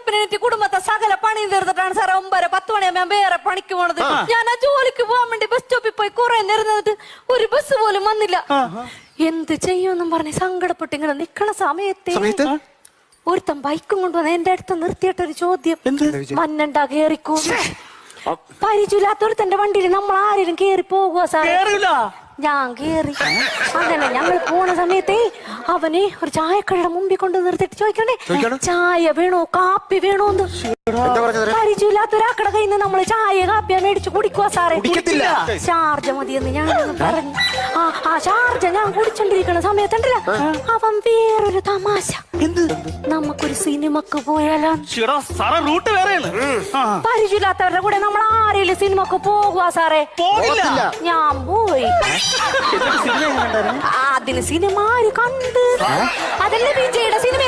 വെളുപ്പിനെ കുടുംബത്തെ സകല പണിയും തീർത്തിട്ടാണ് സാറേ 9-10 മണിയാകുമ്പോൾ വേറെ പണിക്ക് പോണത്. ഞാൻ ആ ജോലിക്ക് പോകാൻ വേണ്ടി ബസ് സ്റ്റോപ്പിൽ പോയി കുറെ നേരം നിന്നിട്ട് ഒരു ബസ് പോലും വന്നില്ല. എന്ത് ചെയ്യുമെന്നും പറഞ്ഞ് സങ്കടപ്പെട്ട് ഇങ്ങനെ നിക്കണ സമയത്ത് ഒരുത്തൻ ബൈക്കും കൊണ്ടുവന്ന് എന്റെ അടുത്ത് നിർത്തിയിട്ടൊരു ചോദ്യം, മഞ്ഞണ്ടാ കേറിക്കോ? പരിചയമില്ലാത്തൊരുത്തന്റെ വണ്ടിയിൽ നമ്മൾ ആരെങ്കിലും കേറി പോകുക സാറേ? ഞാൻ കേറി. അങ്ങനെ ഞങ്ങൾ പോണ സമയത്തേ അവന് ഒരു ചായക്കടയുടെ മുമ്പിൽ കൊണ്ട് നിർത്തിട്ട് ചോദിക്കണ്ടേ, ചായ വേണോ കാപ്പി വേണോന്ന്? പരിചയമില്ലാത്ത ഒരാക്കടെ കയ്യിൽ നിന്ന് നമ്മള് ചായ കാപ്പിയാ മേടിച്ച് കുടിക്കുക സാറേ. ഷാർജ മതിയെന്ന് ഞാൻ പറഞ്ഞു. ആ ഷാർജ ഞാൻ കുടിച്ചോണ്ടിരിക്കണ സമയത്തുണ്ടല്ലോ അവൻ വേറൊരു തമാശ, നമുക്കൊരു സിനിമക്ക് പോയാലോ? പരിചയമില്ലാത്തവരുടെ കൂടെ നമ്മൾ ആരെങ്കിലും സിനിമക്ക് പോകുക സാറേ? ഞാൻ പോയി. അതിന് സിനിമ ആര് കണ്ട്? അതല്ലേ വിജയുടെ സിനിമ.